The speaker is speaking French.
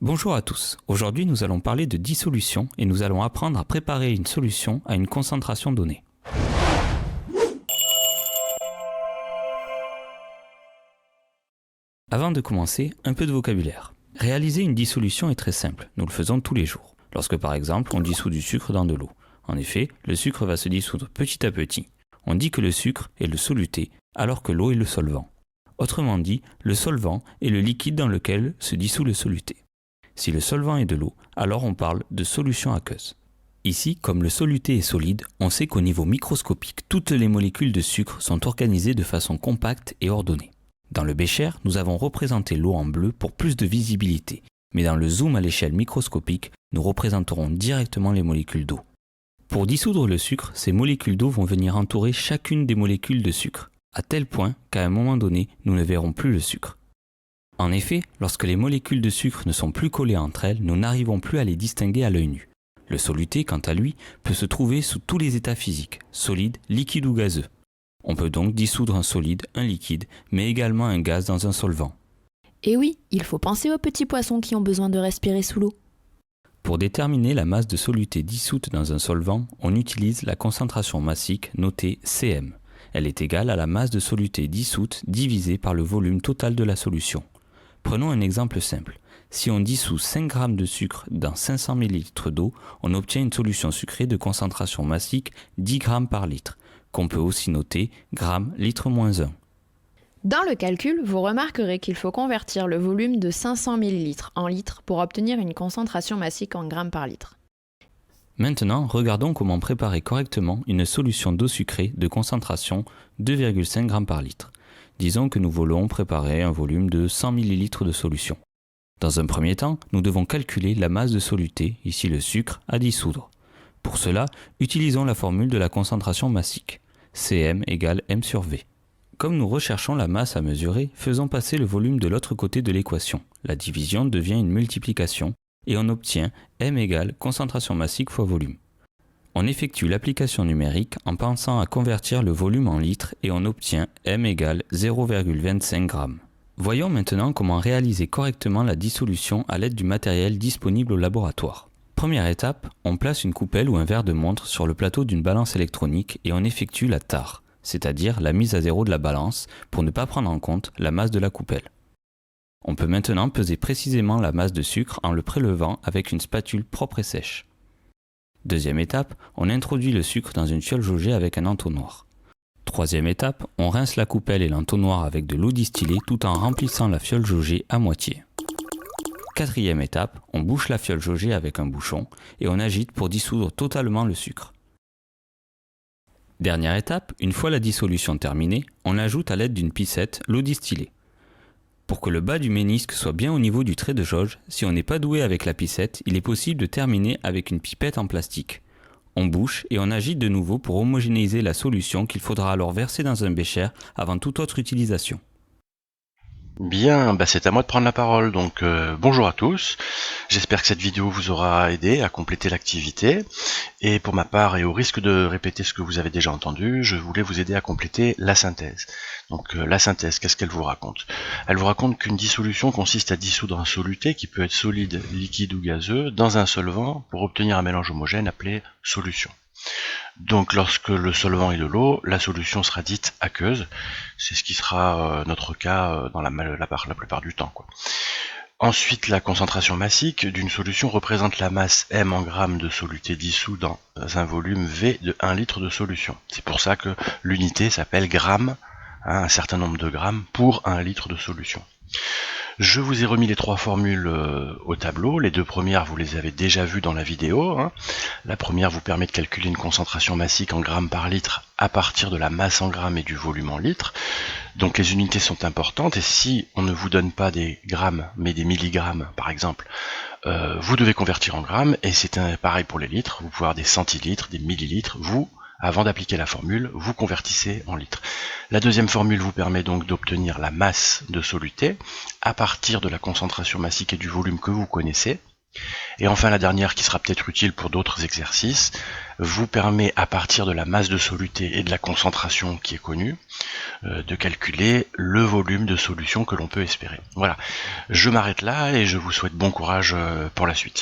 Bonjour à tous, aujourd'hui nous allons parler de dissolution et nous allons apprendre à préparer une solution à une concentration donnée. Avant de commencer, un peu de vocabulaire. Réaliser une dissolution est très simple, nous le faisons tous les jours. Lorsque par exemple on dissout du sucre dans de l'eau. En effet, le sucre va se dissoudre petit à petit. On dit que le sucre est le soluté alors que l'eau est le solvant. Autrement dit, le solvant est le liquide dans lequel se dissout le soluté. Si le solvant est de l'eau, alors on parle de solution aqueuse. Ici, comme le soluté est solide, on sait qu'au niveau microscopique, toutes les molécules de sucre sont organisées de façon compacte et ordonnée. Dans le bécher, nous avons représenté l'eau en bleu pour plus de visibilité, mais dans le zoom à l'échelle microscopique, nous représenterons directement les molécules d'eau. Pour dissoudre le sucre, ces molécules d'eau vont venir entourer chacune des molécules de sucre, à tel point qu'à un moment donné, nous ne verrons plus le sucre. En effet, lorsque les molécules de sucre ne sont plus collées entre elles, nous n'arrivons plus à les distinguer à l'œil nu. Le soluté, quant à lui, peut se trouver sous tous les états physiques, solide, liquide ou gazeux. On peut donc dissoudre un solide, un liquide, mais également un gaz dans un solvant. Et oui, il faut penser aux petits poissons qui ont besoin de respirer sous l'eau. Pour déterminer la masse de soluté dissoute dans un solvant, on utilise la concentration massique notée Cm. Elle est égale à la masse de soluté dissoute divisée par le volume total de la solution. Prenons un exemple simple. Si on dissout 5 g de sucre dans 500 ml d'eau, on obtient une solution sucrée de concentration massique 10 g par litre, qu'on peut aussi noter g litre moins 1. Dans le calcul, vous remarquerez qu'il faut convertir le volume de 500 ml en litres pour obtenir une concentration massique en grammes par litre. Maintenant, regardons comment préparer correctement une solution d'eau sucrée de concentration 2,5 g par litre. Disons que nous voulons préparer un volume de 100 ml de solution. Dans un premier temps, nous devons calculer la masse de soluté, ici le sucre, à dissoudre. Pour cela, utilisons la formule de la concentration massique, Cm égale m sur V. Comme nous recherchons la masse à mesurer, faisons passer le volume de l'autre côté de l'équation. La division devient une multiplication et on obtient m égale concentration massique fois volume. On effectue l'application numérique en pensant à convertir le volume en litres et on obtient m égale 0,25 g. Voyons maintenant comment réaliser correctement la dissolution à l'aide du matériel disponible au laboratoire. Première étape, on place une coupelle ou un verre de montre sur le plateau d'une balance électronique et on effectue la tare, c'est-à-dire la mise à zéro de la balance pour ne pas prendre en compte la masse de la coupelle. On peut maintenant peser précisément la masse de sucre en le prélevant avec une spatule propre et sèche. Deuxième étape, on introduit le sucre dans une fiole jaugée avec un entonnoir. Troisième étape, on rince la coupelle et l'entonnoir avec de l'eau distillée tout en remplissant la fiole jaugée à moitié. Quatrième étape, on bouche la fiole jaugée avec un bouchon et on agite pour dissoudre totalement le sucre. Dernière étape, une fois la dissolution terminée, on ajoute à l'aide d'une picette l'eau distillée. Pour que le bas du ménisque soit bien au niveau du trait de jauge, si on n'est pas doué avec la picette, il est possible de terminer avec une pipette en plastique. On bouche et on agite de nouveau pour homogénéiser la solution qu'il faudra alors verser dans un bécher avant toute autre utilisation. Bien, c'est à moi de prendre la parole, donc bonjour à tous, j'espère que cette vidéo vous aura aidé à compléter l'activité, et pour ma part, et au risque de répéter ce que vous avez déjà entendu, je voulais vous aider à compléter la synthèse. Donc la synthèse, qu'est-ce qu'elle vous raconte? Elle vous raconte qu'une dissolution consiste à dissoudre un soluté qui peut être solide, liquide ou gazeux dans un solvant pour obtenir un mélange homogène appelé solution. Donc lorsque le solvant est de l'eau, la solution sera dite aqueuse, c'est ce qui sera notre cas dans la plupart du temps, Ensuite, la concentration massique d'une solution représente la masse m en grammes de soluté dissous dans un volume V de 1 litre de solution. C'est pour ça que l'unité s'appelle gramme, un certain nombre de grammes pour 1 litre de solution. Je vous ai remis les 3 formules au tableau. Les 2 premières, vous les avez déjà vues dans la vidéo. La première vous permet de calculer une concentration massique en grammes par litre à partir de la masse en grammes et du volume en litres. Donc les unités sont importantes et si on ne vous donne pas des grammes mais des milligrammes par exemple, vous devez convertir en grammes et c'est pareil pour les litres. Vous pouvez avoir des centilitres, des millilitres. Avant d'appliquer la formule, vous convertissez en litres. La deuxième formule vous permet donc d'obtenir la masse de soluté à partir de la concentration massique et du volume que vous connaissez. Et enfin la dernière qui sera peut-être utile pour d'autres exercices, vous permet, à partir de la masse de soluté et de la concentration qui est connue, de calculer le volume de solution que l'on peut espérer. Voilà, je m'arrête là et je vous souhaite bon courage pour la suite.